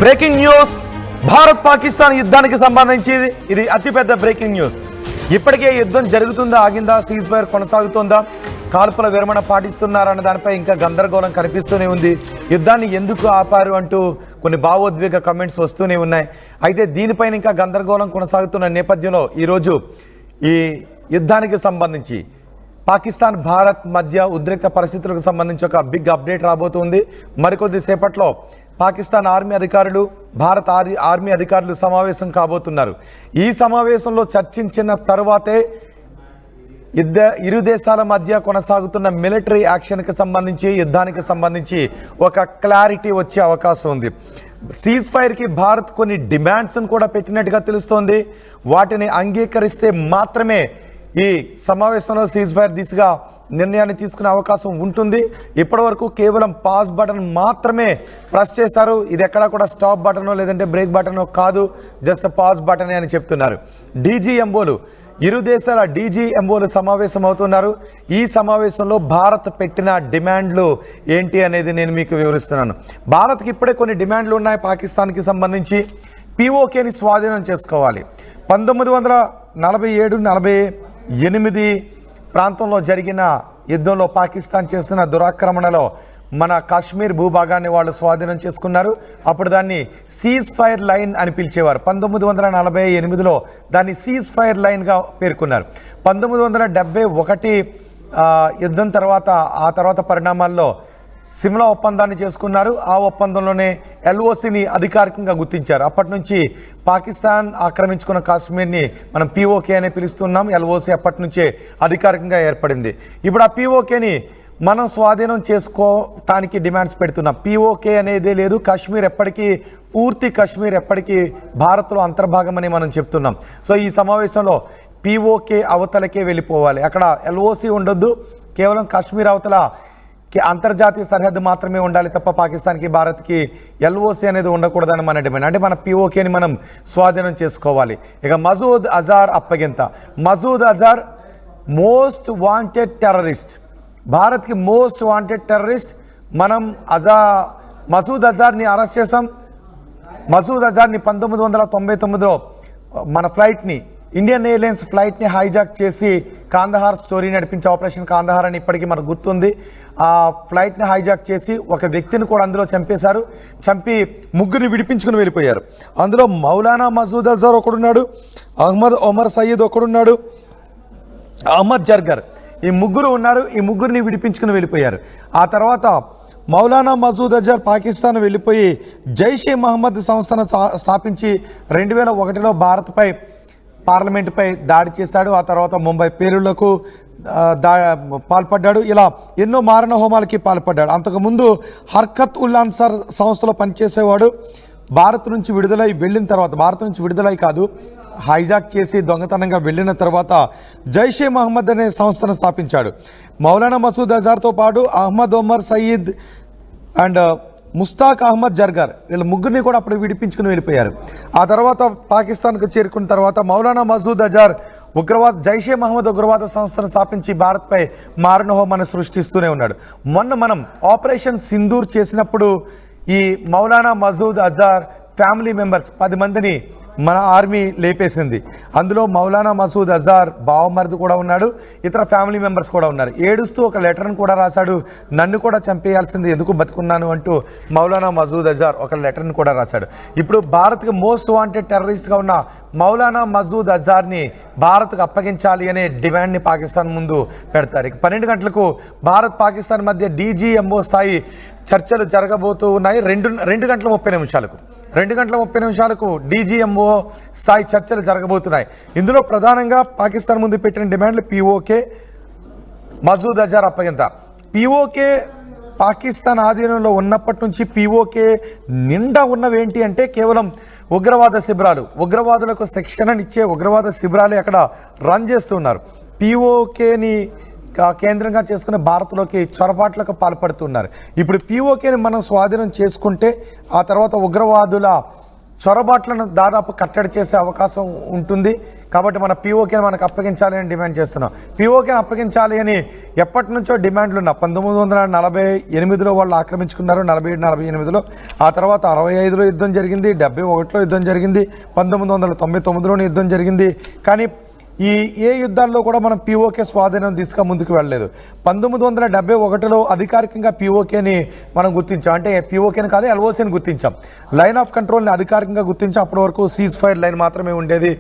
Breaking news. Bharat Pakistan యుద్ధానికి సంబంధించి ఇది అతిపెద్ద బ్రేకింగ్ న్యూస్. ఇప్పటికే యుద్ధం జరుగుతుందా, ఆగిందా, సీజ్ ఫైర్ కొనసాగుతుందా, కాల్పుల విరమణ పాటిస్తున్నారన్న దానిపై ఇంకా గందరగోళం కనిపిస్తూనే ఉంది. యుద్ధాన్ని ఎందుకు ఆపారు అంటూ కొన్ని భావోద్వేగ కమెంట్స్ వస్తూనే ఉన్నాయి. అయితే దీనిపైన ఇంకా గందరగోళం కొనసాగుతున్న నేపథ్యంలో ఈరోజు ఈ యుద్ధానికి సంబంధించి పాకిస్తాన్ భారత్ మధ్య ఉద్రిక్త పరిస్థితులకు సంబంధించి ఒక బిగ్ అప్డేట్ రాబోతుంది. మరికొద్ది సేపట్లో పాకిస్తాన్ ఆర్మీ అధికారులు, భారత ఆర్మీ అధికారులు సమావేశం కాబోతున్నారు. ఈ సమావేశంలో చర్చించిన తర్వాతే ఇరు దేశాల మధ్య కొనసాగుతున్న మిలిటరీ యాక్షన్కి సంబంధించి, యుద్ధానికి సంబంధించి ఒక క్లారిటీ వచ్చే అవకాశం ఉంది. సీజ్ ఫైర్కి భారత్ కొన్ని డిమాండ్స్ను కూడా పెట్టినట్టుగా తెలుస్తోంది. వాటిని అంగీకరిస్తే మాత్రమే ఈ సమావేశంలో సీజ్ ఫైర్ దిశగా నిర్ణయాన్ని తీసుకునే అవకాశం ఉంటుంది. ఇప్పటివరకు కేవలం పాజ్ బటన్ మాత్రమే ప్రెస్ చేశారు. ఇది ఎక్కడా కూడా స్టాప్ బటనో లేదంటే బ్రేక్ బటనో కాదు, జస్ట్ పాజ్ బటనే అని చెప్తున్నారు. డీజీఎంఓలు, ఇరు దేశాల డీజీఎంఓలు సమావేశం అవుతున్నారు. ఈ సమావేశంలో భారత్ పెట్టిన డిమాండ్లు ఏంటి అనేది నేను మీకు వివరిస్తున్నాను. భారత్కి ఇప్పుడే కొన్ని డిమాండ్లు ఉన్నాయి. పాకిస్తాన్కి సంబంధించి పీఓకేని స్వాధీనం చేసుకోవాలి. 1947-48 ప్రాంతంలో జరిగిన యుద్ధంలో పాకిస్తాన్ చేసిన దురాక్రమణలో మన కాశ్మీర్ భూభాగాన్ని వాళ్ళు స్వాధీనం చేసుకున్నారు. అప్పుడు దాన్ని సీజ్ ఫైర్ లైన్ అని పిలిచేవారు. 1948లో దాన్ని సీజ్ ఫైర్ లైన్గా పేర్కొన్నారు. 1971 యుద్ధం తర్వాత ఆ తర్వాత పరిణామాల్లో సిమ్లా ఒప్పందాన్ని చేసుకున్నారు. ఆ ఒప్పందంలోనే ఎల్ఓసిని అధికారికంగా గుర్తించారు. అప్పటి నుంచి పాకిస్తాన్ ఆక్రమించుకున్న కాశ్మీర్ని మనం పీఓకే అనే పిలుస్తున్నాం. ఎల్ఓసి అప్పటి నుంచే అధికారికంగా ఏర్పడింది. ఇప్పుడు ఆ పీఓకేని మనం స్వాధీనం చేసుకోవటానికి డిమాండ్స్ పెడుతున్నాం. పీఓకే అనేదే లేదు. కాశ్మీర్ ఎప్పటికీ, పూర్తి కాశ్మీర్ ఎప్పటికీ భారత్లో అంతర్భాగమని మనం చెప్తున్నాం. సో ఈ సమావేశంలో పీఓకే అవతలకే వెళ్ళిపోవాలి. అక్కడ ఎల్ఓసి ఉండొద్దు. కేవలం కాశ్మీర్ అవతల అంతర్జాతీయ సరిహద్దు మాత్రమే ఉండాలి తప్ప పాకిస్తాన్కి, భారత్కి ఎల్ఓసి అనేది ఉండకూడదని మన డిమాండ్. అంటే మన పీఓకేని మనం స్వాధీనం చేసుకోవాలి. ఇక మసూద్ అజార్ అప్పగింత. Masood Azhar most wanted terrorist, భారత్కి మోస్ట్ వాంటెడ్ టెర్రరిస్ట్. మనం మసూద్ అజార్ని అరెస్ట్ చేసాం. మసూద్ అజార్ని 1999లో మన ఫ్లైట్ని, ఇండియన్ ఎయిర్లైన్స్ ఫ్లైట్ని హైజాక్ చేసి కాందహార్ స్టోరీ నడిపించే ఆపరేషన్ కాందహార్ అని ఇప్పటికీ మనకు గుర్తుంది. ఆ ఫ్లైట్ని హైజాక్ చేసి ఒక వ్యక్తిని కూడా అందులో చంపేశారు. చంపి ముగ్గురిని విడిపించుకుని వెళ్ళిపోయారు. అందులో మౌలానా మసూద్ అజార్ ఒకడున్నాడు, అహ్మద్ ఒమర్ సయీద్ ఒకడున్నాడు, అహ్మద్ జర్గర్, ఈ ముగ్గురు ఉన్నారు. ఈ ముగ్గురిని విడిపించుకుని వెళ్ళిపోయారు. ఆ తర్వాత మౌలానా మసూద్ అజార్ పాకిస్తాన్ వెళ్ళిపోయి జైషే మహమ్మద్ సంస్థను స్థాపించి 2001లో భారత్పై, పార్లమెంటుపై దాడి చేశాడు. ఆ తర్వాత ముంబై పేలుళ్లకు పాల్పడ్డాడు. ఇలా ఎన్నో మారణ హోమాలకి పాల్పడ్డాడు. అంతకుముందు హర్కత్ ఉల్ అన్సార్ సంస్థలో పనిచేసేవాడు. భారత్ నుంచి విడుదలై కాదు, హైజాక్ చేసి దొంగతనంగా వెళ్ళిన తర్వాత జైషే మహమ్మద్ అనే సంస్థను స్థాపించాడు. మౌలానా మసూద్ అజార్తో పాటు అహ్మద్ ఒమర్ సయీద్ అండ్ ముస్తాక్ అహ్మద్ జర్గర్, వీళ్ళ ముగ్గురిని కూడా అప్పుడు విడిపించుకుని వెళ్ళిపోయారు. ఆ తర్వాత పాకిస్తాన్కు చేరుకున్న తర్వాత మౌలానా మసూద్ అజార్ జైషే మహమ్మద్ ఉగ్రవాద సంస్థను స్థాపించి భారత్పై మారణహోమాన్ని సృష్టిస్తూనే ఉన్నాడు. మొన్న మనం ఆపరేషన్ సింధూర్ చేసినప్పుడు ఈ మౌలానా మసూద్ అజార్ ఫ్యామిలీ మెంబర్స్ 10 మందిని మన ఆర్మీ లేపేసింది. అందులో మౌలానా మసూద్ అజార్ బావమరిది కూడా ఉన్నాడు, ఇతర ఫ్యామిలీ మెంబర్స్ కూడా ఉన్నారు. ఏడుస్తూ ఒక లెటర్ను కూడా రాశాడు. నన్ను కూడా చంపేయాల్సింది, ఎందుకు బతుకున్నాను అంటూ మౌలానా మసూద్ అజార్ ఒక లెటర్ను కూడా రాశాడు. ఇప్పుడు భారత్కి మోస్ట్ వాంటెడ్ టెర్రరిస్ట్గా ఉన్న మౌలానా మసూద్ అజార్ని భారత్కు అప్పగించాలి అనే డిమాండ్ని పాకిస్తాన్ ముందు పెడతారు. 12 గంటలకు భారత్ పాకిస్తాన్ మధ్య డీజీఎంఓ స్థాయి చర్చలు జరగబోతూ ఉన్నాయి. 2 గంటల 30 నిమిషాలకు డీజీఎంఓ స్థాయి చర్చలు జరగబోతున్నాయి. ఇందులో ప్రధానంగా పాకిస్తాన్ ముందు పెట్టిన డిమాండ్లు పీఓకే, మసూద్ అజార్ అప్పగింత. పీఓకే పాకిస్తాన్ ఆధీనంలో ఉన్నప్పటి నుంచి పీఓకే నిండా ఉన్నవేంటి అంటే కేవలం ఉగ్రవాద శిబిరాలు, ఉగ్రవాదులకు శిక్షణనిచ్చే ఉగ్రవాద శిబిరాలే అక్కడ రన్ చేస్తున్నారు. పీఓకేని కేంద్రంగా చేసుకుని భారత్లోకి చొరబాట్లకు పాల్పడుతున్నారు. ఇప్పుడు పీఓకేని మనం స్వాధీనం చేసుకుంటే ఆ తర్వాత ఉగ్రవాదుల చొరబాట్లను దాదాపు కట్టడి చేసే అవకాశం ఉంటుంది. కాబట్టి మన పీఓకేని మనకు అప్పగించాలి అని డిమాండ్ చేస్తున్నాం. పీఓకేని అప్పగించాలి అని ఎప్పటి నుంచో డిమాండ్లు ఉన్నాయి. 1948లో వాళ్ళు ఆక్రమించుకున్నారు, 47-48లో. ఆ తర్వాత 65లో యుద్ధం జరిగింది, 71లో యుద్ధం జరిగింది, 1999లోని యుద్ధం జరిగింది. కానీ ఏ యుద్ధాల్లో కూడా మనం పీఓకే స్వాధీనం దిశగా ముందుకు వెళ్ళలేదు. 1971లో అధికారికంగా పీఓకేని మనం గుర్తించాం. అంటే పీఓకేని కాదు, ఎల్ఓసీని గుర్తించాం. లైన్ ఆఫ్ కంట్రోల్ని అధికారికంగా గుర్తించాం. అప్పటి వరకు సీజ్ ఫైర్ లైన్ మాత్రమే ఉండేది.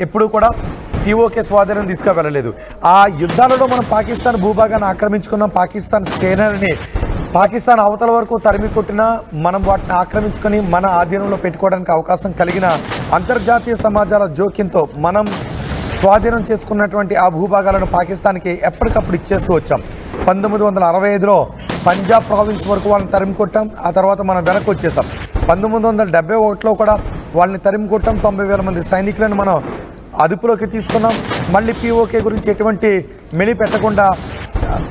ఎప్పుడు కూడా పీఓకే స్వాధీనం దిశగా వెళ్ళలేదు. ఆ యుద్ధాలలో మనం పాకిస్తాన్ భూభాగాన్ని ఆక్రమించుకున్నాం. పాకిస్తాన్ సేనని పాకిస్తాన్ అవతల వరకు తరిమి కొట్టినా మనం వాటిని ఆక్రమించుకొని మన ఆధీనంలో పెట్టుకోవడానికి అవకాశం కలిగిన అంతర్జాతీయ సమాజాల జోక్యంతో మనం స్వాధీనం చేసుకున్నటువంటి ఆ భూభాగాలను పాకిస్తాన్కి ఎప్పటికప్పుడు ఇచ్చేస్తూ వచ్చాం. 1965లో పంజాబ్ ప్రావిన్స్ వరకు వాళ్ళని తరిమి కొట్టాం. ఆ తర్వాత మనం వెనక్కి వచ్చేసాం. 1971లో కూడా వాళ్ళని తరిమి కొట్టాం. 90,000 మంది సైనికులను మనం అదుపులోకి తీసుకున్నాం. మళ్ళీ పీఓకే గురించి ఎటువంటి మెలి పెట్టకుండా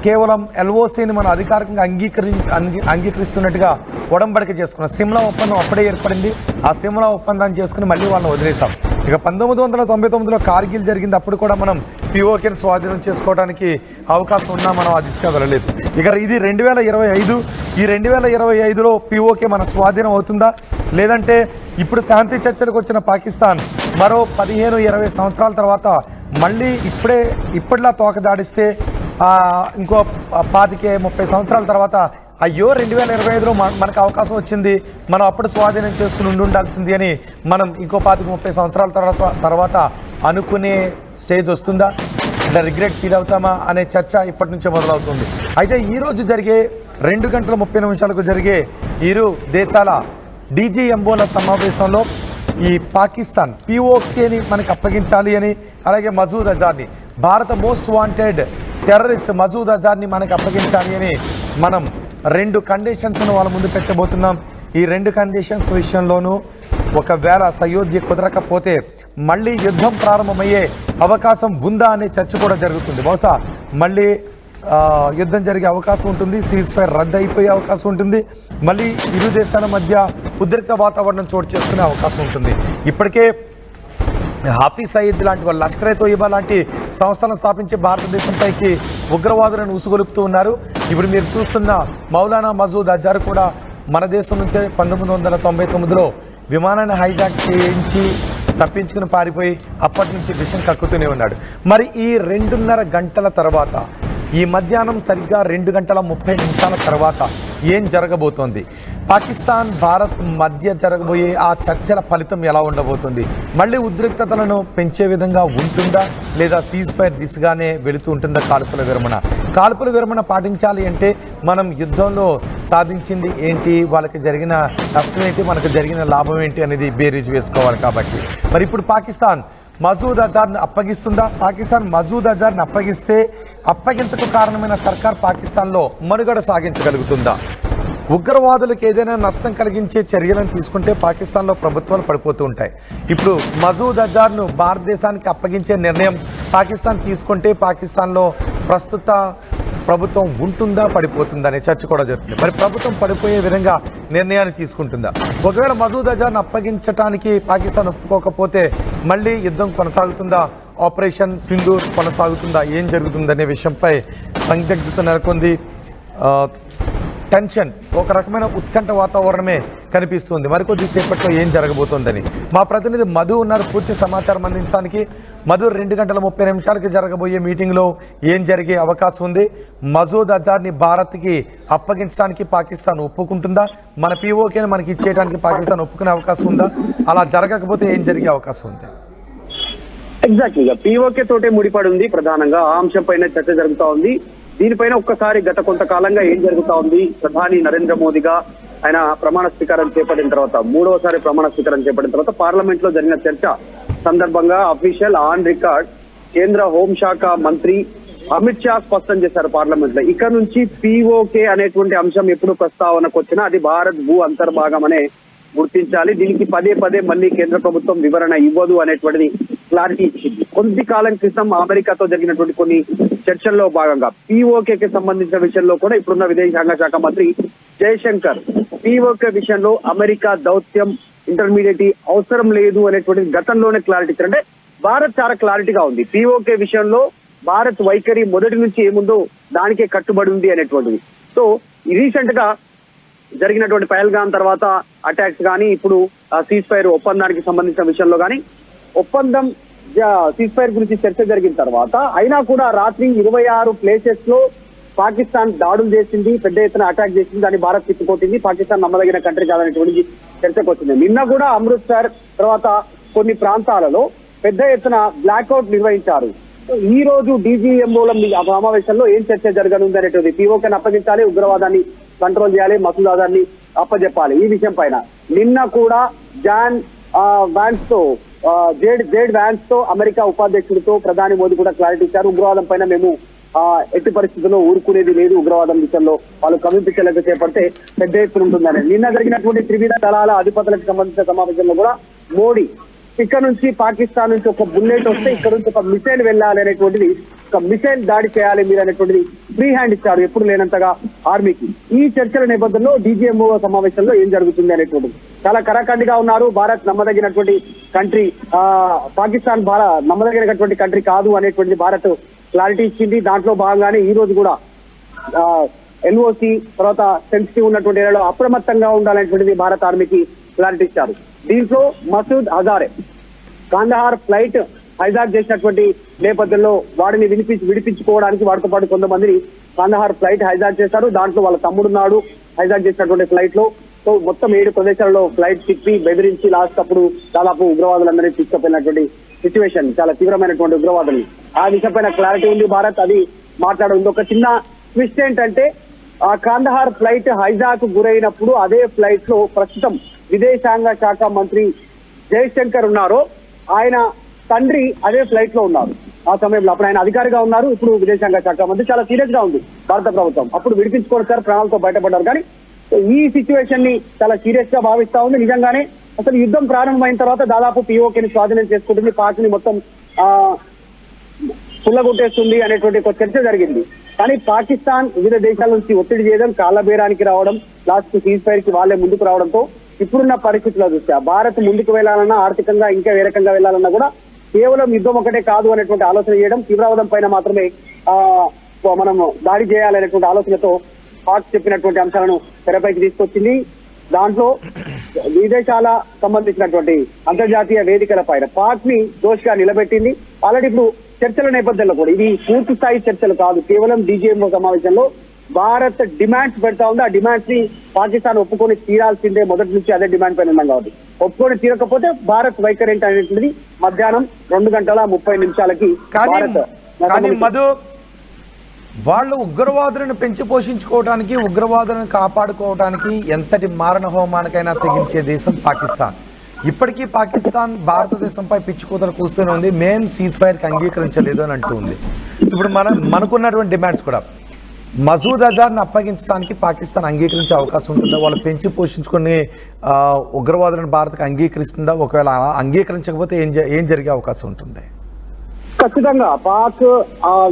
కేవలం ఎల్ఓసీని మనం అధికారికంగా అంగీకరిస్తున్నట్టుగా ఒడంబడిక చేసుకున్నాం. సిమ్లా ఒప్పందం అప్పుడే ఏర్పడింది. ఆ సిమ్లా ఒప్పందాన్ని చేసుకుని మళ్ళీ వాళ్ళని వదిలేసాం. ఇక 1999లో కార్గిల్ జరిగింది. అప్పుడు కూడా మనం పీఓకేని స్వాధీనం చేసుకోవడానికి అవకాశం ఉన్నా మనం ఆ దిశగా వెళ్ళలేదు. ఇక ఇది 2025. ఈ 2025లో పీఓకే మన స్వాధీనం అవుతుందా, లేదంటే ఇప్పుడు శాంతి చర్చలకు వచ్చిన పాకిస్తాన్ మరో 15-20 సంవత్సరాల తర్వాత మళ్ళీ ఇప్పటిలా తోక జాడిస్తే ఇంకో 25-30 సంవత్సరాల తర్వాత అయ్యో 2025లో మనకు అవకాశం వచ్చింది, మనం అప్పుడు స్వాధీనం చేసుకుని ఉండాల్సింది అని మనం ఇంకో 25-30 సంవత్సరాల తర్వాత అనుకునే స్టేజ్ వస్తుందా, అంటే రిగ్రెట్ ఫీల్ అవుతామా అనే చర్చ ఇప్పటి నుంచే మొదలవుతుంది. అయితే ఈరోజు జరిగే 2:30 జరిగే ఇరు దేశాల డీజీఎంఓల సమావేశంలో ఈ పాకిస్తాన్ పీఓకేని మనకు అప్పగించాలి అని, అలాగే మసూద్ అజార్ని, భారత మోస్ట్ వాంటెడ్ టెర్రరిస్ట్ మసూద్ అజార్ని మనకు అప్పగించాలి అని మనం 2 కండిషన్స్ను వాళ్ళ ముందు పెట్టబోతున్నాం. ఈ 2 కండిషన్స్ విషయంలోనూ ఒకవేళ సయోధ్య కుదరకపోతే మళ్ళీ యుద్ధం ప్రారంభమయ్యే అవకాశం ఉందా అనే చర్చ కూడా జరుగుతుంది. బహుశా మళ్ళీ యుద్ధం జరిగే అవకాశం ఉంటుంది. సీజ్ ఫైర్ రద్దు అయిపోయే అవకాశం ఉంటుంది. మళ్ళీ ఇరు దేశాల మధ్య ఉద్రిక్త వాతావరణం చోటు చేసుకునే అవకాశం ఉంటుంది. ఇప్పటికే హాఫీజ్ సయీద్ లాంటి వాళ్ళు, లష్కర్-ఏ-తోయిబా లాంటి సంస్థలను స్థాపించి భారతదేశంపైకి ఉగ్రవాదులను ఉసుగొలుపుతూ ఉన్నారు. ఇప్పుడు మీరు చూస్తున్న మౌలానా మసూద్ అజార్ కూడా మన దేశం నుంచే 1999లో విమానాన్ని హైజాక్ చేయించి తప్పించుకుని పారిపోయి అప్పటి నుంచి విషం కక్కుతూనే ఉన్నాడు. మరి ఈ 2:30 గంటల తర్వాత, ఈ మధ్యాహ్నం సరిగ్గా 2:30 తర్వాత ఏం జరగబోతోంది? పాకిస్తాన్ భారత్ మధ్య జరగబోయే ఆ చర్చల ఫలితం ఎలా ఉండబోతుంది? మళ్ళీ ఉద్రిక్తతలను పెంచే విధంగా ఉంటుందా, లేదా సీజ్ ఫైర్ దిశగానే వెళుతూ ఉంటుందా కాల్పుల విరమణ పాటించాలి అంటే మనం యుద్ధంలో సాధించింది ఏంటి, వాళ్ళకి జరిగిన నష్టం ఏంటి, మనకు జరిగిన లాభం ఏంటి అనేది బేరీజు వేసుకోవాలి. కాబట్టి మరి ఇప్పుడు పాకిస్తాన్ మసూద్ అజార్ని అప్పగిస్తుందా? పాకిస్తాన్ మసూద్ అజార్ని అప్పగిస్తే అప్పగింతకు కారణమైన సర్కార్ పాకిస్తాన్లో మనుగడ సాగించగలుగుతుందా? ఉగ్రవాదులకు ఏదైనా నష్టం కలిగించే చర్యలను తీసుకుంటే పాకిస్తాన్లో ప్రభుత్వాలు పడిపోతూ ఉంటాయి. ఇప్పుడు మసూద్ అజార్ను భారతదేశానికి అప్పగించే నిర్ణయం పాకిస్తాన్ తీసుకుంటే పాకిస్తాన్లో ప్రస్తుత ప్రభుత్వం ఉంటుందా, పడిపోతుందా అనే చర్చ కూడా జరుగుతుంది. మరి ప్రభుత్వం పడిపోయే విధంగా నిర్ణయాన్ని తీసుకుంటుందా? ఒకవేళ మసూద్ అజార్ను అప్పగించడానికి పాకిస్తాన్ ఒప్పుకోకపోతే మళ్ళీ యుద్ధం కొనసాగుతుందా, ఆపరేషన్ సింధూర్ కొనసాగుతుందా, ఏం జరుగుతుందనే విషయంపై సందిగ్ధత నెలకొంది. టెన్షన్, ఒక రకమైన ఉత్కంఠ వాతావరణమే కనిపిస్తుంది. మరికొద్ది సేపట్లో ఏం జరగబోతోందని మా ప్రతినిధి మధు ఉన్నారు పూర్తి సమాచారం అందించడానికి. మధు, 2:30 జరగబోయే మీటింగ్లో ఏం జరిగే అవకాశం ఉంది? మసూద్ అజార్ని భారత్కి అప్పగించడానికి పాకిస్తాన్ ఒప్పుకుంటుందా? మన పీఓకేని మనకి ఇచ్చేయడానికి పాకిస్తాన్ ఒప్పుకునే అవకాశం ఉందా? అలా జరగకపోతే ఏం జరిగే అవకాశం ఉంది? ఎగ్జాక్ట్లీగా పీఓకే తోటే ముడిపడి ఉంది. ప్రధానంగా ఆ అంశం పైన చర్చ జరుగుతా ఉంది. దీనిపైన ఒక్కసారి గత కొంతకాలంగా ఏం జరుగుతా ఉంది, ప్రధాని నరేంద్ర మోదీగా ఆయన ప్రమాణ స్వీకారం చేపట్టిన తర్వాత, 3వసారి ప్రమాణ స్వీకారం చేపట్టిన తర్వాత పార్లమెంట్ లో జరిగిన చర్చ సందర్భంగా అఫీషియల్ ఆన్ రికార్డ్ కేంద్ర హోంశాఖ మంత్రి అమిత్ షా స్పష్టం చేశారు పార్లమెంట్ లో, ఇక నుంచి పీఓకే అనేటువంటి అంశం ఎప్పుడు ప్రస్తావనకు వచ్చినా అది భారత్ భూ అంతర్భాగం అనే గుర్తించాలి, దీనికి పదే మళ్ళీ కేంద్ర ప్రభుత్వం వివరణ ఇవ్వదు అనేటువంటిది క్లారిటీ ఇచ్చింది. కొద్ది కాలం క్రితం అమెరికాతో జరిగినటువంటి కొన్ని చర్చల్లో భాగంగా పీఓకేకి సంబంధించిన విషయంలో కూడా ఇప్పుడున్న విదేశాంగ శాఖ మంత్రి జయశంకర్ పీఓకే విషయంలో అమెరికా దౌత్యం ఇంటర్మీడియట్ అవసరం లేదు అనేటువంటి గతంలోనే క్లారిటీ ఇచ్చారు. అంటే భారత్ చాలా క్లారిటీగా ఉంది. పిఓకే విషయంలో భారత్ వైఖరి మొదటి నుంచి ఏముందో దానికే కట్టుబడి ఉంది అనేటువంటిది. సో రీసెంట్ గా జరిగినటువంటి పహల్గామ్ తర్వాత అటాక్స్ కానీ, ఇప్పుడు సీజ్ ఫైర్ ఒప్పందానికి సంబంధించిన విషయంలో కానీ, ఒప్పందం సీజ్ ఫైర్ గురించి చర్చ జరిగిన తర్వాత అయినా కూడా రాత్రి 26 ప్లేసెస్ లో పాకిస్తాన్ దాడులు చేసింది, పెద్ద ఎత్తున అటాక్ చేసింది, దాన్ని భారత్ తిప్పుకొట్టింది. పాకిస్తాన్ నమ్మదగిన కంట్రీ కాదనేటువంటి చర్చకు వచ్చింది. నిన్న కూడా అమృత్సర్ తర్వాత కొన్ని ప్రాంతాలలో పెద్ద ఎత్తున బ్లాక్అవుట్ నిర్వహించారు. ఈ రోజు డీజీఎంఓల సమావేశంలో ఏం చర్చ జరగనుంది అనేటువంటి, పిఓకేని అప్పగించాలి, ఉగ్రవాదాన్ని కంట్రోల్ చేయాలి, మసూద్ అజార్ని అప్పజెప్పాలి. ఈ విషయం పైన నిన్న కూడా జేడ్ వ్యాన్స్ తో అమెరికా ఉపాధ్యక్షుడితో ప్రధాని మోదీ కూడా క్లారిటీ ఇచ్చారు. ఉగ్రవాదం పైన మేము ఎట్టి పరిస్థితుల్లో ఊరుకునేది లేదు, ఉగ్రవాదం విషయంలో వాళ్ళు కవిపించలేక చేపడితే పెద్ద ఎత్తున ఉంటుందని. నిన్న జరిగినటువంటి త్రివిధ దళాల అధిపతులకు సంబంధించిన సమావేశంలో కూడా మోడీ ఇక్కడ నుంచి పాకిస్తాన్ నుంచి ఒక బుల్లెట్ వస్తే ఇక్కడ నుంచి ఒక మిసైల్ వెళ్ళాలి అనేటువంటిది, ఒక మిసైల్ దాడి చేయాలి మీరు అనేటువంటిది ఫ్రీ హ్యాండ్ ఇచ్చారు ఎప్పుడు లేనంతగా ఆర్మీకి. ఈ చర్చల నేపథ్యంలో డీజీఎంఓ సమావేశంలో ఏం జరుగుతుంది అనేటువంటిది చాలా కరాఖండిగా ఉన్నారు. భారత్ నమ్మదగినటువంటి కంట్రీ, పాకిస్తాన్ నమ్మదగినటువంటి కంట్రీ కాదు అనేటువంటిది భారత్ క్లారిటీ ఇచ్చింది. దాంట్లో భాగంగానే ఈ రోజు కూడా ఎల్ఓసి తర్వాత సెన్సిటివ్ ఉన్నటువంటి ఏరియాలో అప్రమత్తంగా ఉండాలనేటువంటిది భారత ఆర్మీకి క్లారిటీ ఇచ్చారు. దీంట్లో మసూద్ అజార్ కాందహార్ ఫ్లైట్ హైజాక్ చేసినటువంటి నేపథ్యంలో వాడిని విడిపించుకోవడానికి వాడితో పాటు కొంతమందిని కాందహార్ ఫ్లైట్ హైజాక్ చేశారు. దాంట్లో వాళ్ళ తమ్ముడున్నాడు హైజాక్ చేసినటువంటి ఫ్లైట్ లో. సో మొత్తం 7 ప్రదేశాలలో ఫ్లైట్ తిప్పి బెదిరించి లాస్ట్ అప్పుడు దాదాపు ఉగ్రవాదులందరినీ తీసుకుపోయినటువంటి సిచ్యువేషన్, చాలా తీవ్రమైనటువంటి ఉగ్రవాదులు. ఆ విషయం పైన క్లారిటీ ఉంది భారత్, అది మాట్లాడుంది. ఒక చిన్న ట్విస్ట్ ఏంటంటే ఆ కాందహార్ ఫ్లైట్ హైజాక్ గురైనప్పుడు అదే ఫ్లైట్ లో ప్రస్తుతం విదేశాంగ శాఖ మంత్రి జయశంకర్ ఉన్నారో ఆయన తండ్రి అదే ఫ్లైట్ లో ఉన్నారు. ఆ సమయంలో అప్పుడు ఆయన అధికారిగా ఉన్నారు, ఇప్పుడు విదేశాంగ శాఖ మంత్రి. చాలా సీరియస్ గా ఉంది భారత ప్రభుత్వం. అప్పుడు విడిపించుకోవచ్చారు, ప్రాణాలతో బయటపడ్డారు. కానీ ఈ సిచ్యువేషన్ ని చాలా సీరియస్ గా భావిస్తా ఉంది. నిజంగానే అసలు యుద్ధం ప్రారంభమైన తర్వాత దాదాపు పిఓకేని స్వాధీనం చేసుకుంటుంది, పార్టీని మొత్తం పుల్లగొట్టేస్తుంది అనేటువంటి ఒక చర్చ జరిగింది. కానీ పాకిస్తాన్ వివిధ దేశాల నుంచి ఒత్తిడి చేయడం, కాళ్ళబేరానికి రావడం, లాస్ట్ సీజ్ ఫైర్ కి వాళ్ళే ముందుకు రావడంతో ఇప్పుడున్న పరిస్థితుల్లో చూస్తే భారత్ ముందుకు వెళ్లాలన్నా, ఆర్థికంగా ఇంకా ఏ రకంగా వెళ్లాలన్నా కూడా కేవలం యుద్ధం ఒకటే కాదు అనేటువంటి ఆలోచన చేయడం, తీవ్రవాదం పైన మాత్రమే మనం దాడి చేయాలనేటువంటి ఆలోచనతో పాక్ చెప్పినటువంటి అంశాలను తెరపైకి తీసుకొచ్చింది. దాంట్లో విదేశాల సంబంధించినటువంటి అంతర్జాతీయ వేదికల పైన పాక్ ని దోషిగా నిలబెట్టింది. ఆల్రెడీ ఇప్పుడు చర్చల నేపథ్యంలో కూడా ఇది పూర్తి స్థాయి చర్చలు కాదు, కేవలం డీజీఎంఓ సమావేశంలో భారత్ డిమాండ్స్ పెడతా ఉంది. ఆ డిమాండ్స్ ని పాకిస్తాన్ ఒప్పుకొని తీరాల్సిందే, మొదటి నుంచి అదే డిమాండ్ పైన ఉన్నాం కాబట్టి. ఒప్పుకొని తీరకపోతే భారత్ వైఖరి ఏంటి అనేటువంటిది మధ్యాహ్నం 2:30 కానీ మధు, వాళ్ళు ఉగ్రవాదులను పెంచి పోషించుకోవడానికి, ఉగ్రవాదులను కాపాడుకోవడానికి ఎంతటి మారణ హోమానికైనా తెగించే దేశం పాకిస్తాన్. ఇప్పటికీ పాకిస్తాన్ భారతదేశంపై పిచ్చికూతలు కూస్తూనే ఉంది. మేం సీజ్ ఫైర్కి అంగీకరించలేదు అని అంటూ ఉంది. ఇప్పుడు మనకున్నటువంటి డిమాండ్స్ కూడా మసూద్ అజార్ని అప్పగించడానికి పాకిస్తాన్ అంగీకరించే అవకాశం ఉంటుందా? వాళ్ళు పెంచి పోషించుకుని ఉగ్రవాదులను భారత్కి అంగీకరిస్తుందా? ఒకవేళ అంగీకరించకపోతే ఏం జరిగే అవకాశం ఉంటుంది? ఖచ్చితంగా పాక్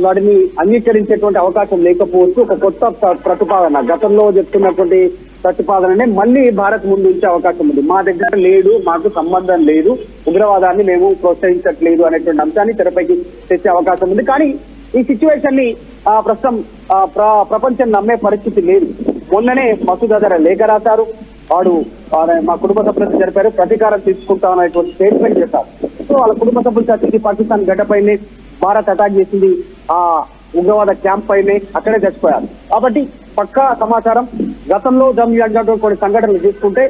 వాడిని అంగీకరించేటువంటి అవకాశం లేకపోవచ్చు. ఒక కొత్త ప్రతిపాదన, గతంలో చెప్తున్నటువంటి ప్రతిపాదననే మళ్ళీ భారత్ ముందు ఉంచే అవకాశం ఉంది. మా దగ్గర లేదు, మాకు సంబంధం లేదు, ఉగ్రవాదాన్ని మేము ప్రోత్సహించట్లేదు అనేటువంటి అంశాన్ని తెరపైకి తెచ్చే అవకాశం ఉంది. కానీ ఈ సిచ్యువేషన్ ని ప్రస్తుతం ప్రపంచం నమ్మే పరిస్థితి లేదు. మొన్ననే మసూద్ అజార్ లేఖ రాశారు, వాడు మా కుటుంబ సభ్యులతో జరిపారు, ప్రతీకారం తీసుకుంటామనేటువంటి స్టేట్మెంట్ చేశారు. సో వాళ్ళ కుటుంబ సభ్యులు చర్చించి పాకిస్తాన్ గడ్డపైనే భారత్ అటాక్ చేసింది, ఆ ఉగ్రవాద క్యాంప్ పైనే, అక్కడే చచ్చిపోయారు. కాబట్టి పక్కా సమాచారం. గతంలో జరిగినటువంటి కొన్ని సంఘటనలు తీసుకుంటే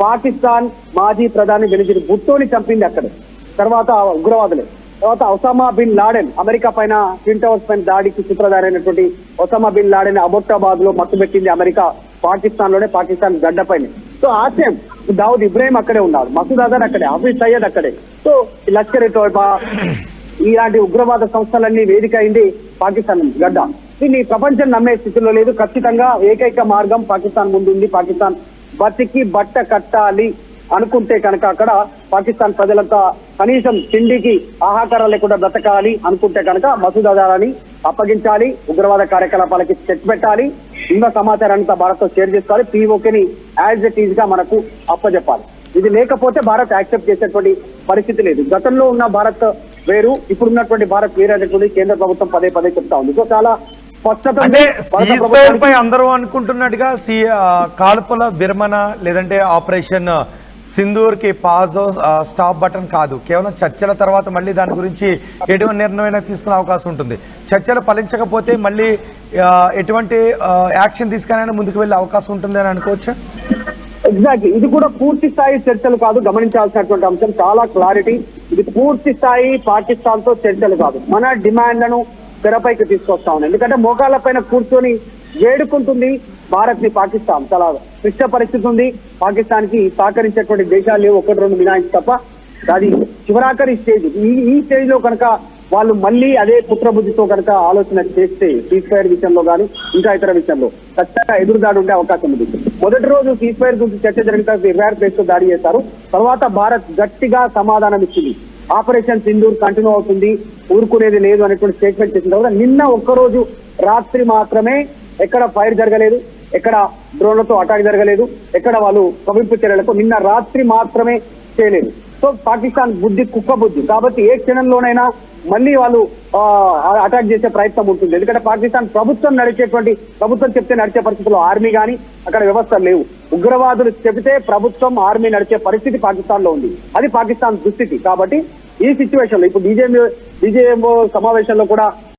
పాకిస్తాన్ మాజీ ప్రధాని బెనజీర్ భుట్టోని చంపింది అక్కడే, తర్వాత ఉగ్రవాదులే. తర్వాత ఒసామా బిన్ లాడెన్, అమెరికా పైన ట్విన్ టవర్స్ పైన దాడికి సూత్రధారి అయినటువంటి ఒసామా బిన్ లాడెన్ అబోటాబాద్ లో మట్టుబెట్టింది అమెరికా, పాకిస్తాన్ లోనే, పాకిస్తాన్ గడ్డపైన. సో ఆసియం దావుద్ ఇబ్రాహిం అక్కడే ఉన్నారు, మసూద్ అజార్ అక్కడే, హఫీజ్ సయ్యద్ అక్కడే. సో లష్కర్ తోయిబా ఇలాంటి ఉగ్రవాద సంస్థలన్నీ వేదిక అయింది పాకిస్తాన్ గడ్డ. దీన్ని ప్రపంచం నమ్మే స్థితిలో లేదు. ఖచ్చితంగా ఏకైక మార్గం పాకిస్తాన్ ముందుంది. పాకిస్తాన్ బతికి బట్ట కట్టాలి అనుకుంటే కనుక అక్కడ పాకిస్తాన్ ప్రజలంతా కనీసం తిండికి ఆహాకారం లేకుండా బ్రతకాలి అనుకుంటే కనుక మసూద్ అజార్ని అప్పగించాలి, ఉగ్రవాద కార్యకలాపాలకి చెక్ పెట్టాలి, ఉన్న సమాచారాన్ని భారత్ తో షేర్ చేసుకోవాలి, పిఓకేని యాజ్ ఇట్ ఈజ్ గా మనకు అప్పచెప్పాలి. ఇది లేకపోతే భారత్ యాక్సెప్ట్ చేసేటువంటి పరిస్థితి లేదు. గతంలో ఉన్న భారత్ వేరు, ఇప్పుడున్నటువంటి భారత్ వేరు అనేటువంటి కేంద్ర ప్రభుత్వం పదే పదే చెప్తా ఉంది. సో చాలా స్పష్టత ఉంది. అంటే భారత సీజ్ ఫైర్ ప్రభుత్వానికి- పై అందరూ అనుకుంటున్నట్టుగా కాల్పుల విరమణ లేదంటే ఆపరేషన్ సింధూర్ కి పాజ్ స్టాప్ బటన్ కాదు, కేవలం చర్చల తర్వాత మళ్ళీ దాని గురించి ఎటువంటి నిర్ణయం తీసుకునే అవకాశం ఉంటుంది. చర్చలు ఫలించకపోతే మళ్ళీ ఎటువంటి యాక్షన్ తీసుకునైనా ముందుకు వెళ్ళే అవకాశం ఉంటుంది అని అనుకోవచ్చా? ఎగ్జాక్ట్లీ, ఇది కూడా పూర్తి స్థాయి చర్చలు కాదు. గమనించాల్సినటువంటి అంశం చాలా క్లారిటీ. ఇది పూర్తి స్థాయి పాకిస్తాన్ తో చర్చలు కాదు, మన డిమాండ్లను తెరపైకి తీసుకొస్తా ఉన్నాయి. ఎందుకంటే మోకాళ్ళ పైన కూర్చొని వేడుకుంటుంది భారత్ ని పాకిస్తాన్. చాలా క్లిష్ట పరిస్థితి ఉంది. పాకిస్తాన్ కి సహకరించేటువంటి దేశాలు లేవు, ఒకటి రెండు మినాయించి తప్ప. అది చివరాఖరి స్టేజ్. ఈ స్టేజ్ లో కనుక వాళ్ళు మళ్ళీ అదే పుత్రబుద్ధితో కనుక ఆలోచన చేస్తే సీజ్ ఫైర్ విషయంలో కానీ ఇంకా ఇతర విషయంలో ఖచ్చితంగా ఎదురుదాడి ఉండే అవకాశం ఉంది. మొదటి రోజు సీజ్ ఫైర్ గురించి చర్చ జరిగిన 26 ప్లేస్ తో దాడి చేశారు. తర్వాత భారత్ గట్టిగా సమాధానం ఇచ్చింది. ఆపరేషన్ సింధూర్ కంటిన్యూ అవుతుంది, ఊరుకునేది లేదు అనేటువంటి స్టేట్మెంట్ చేసిన తర్వాత నిన్న ఒక్కరోజు రాత్రి మాత్రమే ఎక్కడ ఫైర్ జరగలేదు, ఎక్కడ డ్రోన్లతో అటాక్ జరగలేదు, ఎక్కడ వాళ్ళు కవింపు చర్యలకు నిన్న రాత్రి మాత్రమే చేయలేదు. సో పాకిస్తాన్ బుద్ధి కుక్క బుద్ధి కాబట్టి ఏ క్షణంలోనైనా మళ్ళీ వాళ్ళు అటాక్ చేసే ప్రయత్నం ఉంటుంది. ఎందుకంటే పాకిస్తాన్ ప్రభుత్వం చెప్తే నడిచే పరిస్థితుల్లో ఆర్మీ కానీ అక్కడ వ్యవస్థలు లేవు. ఉగ్రవాదులు చెబితే ప్రభుత్వం ఆర్మీ నడిచే పరిస్థితి పాకిస్తాన్ లో ఉంది. అది పాకిస్తాన్ దుస్థితి. కాబట్టి ఈ సిచ్యువేషన్ లో ఇప్పుడు బీజేఎంఓ సమావేశంలో కూడా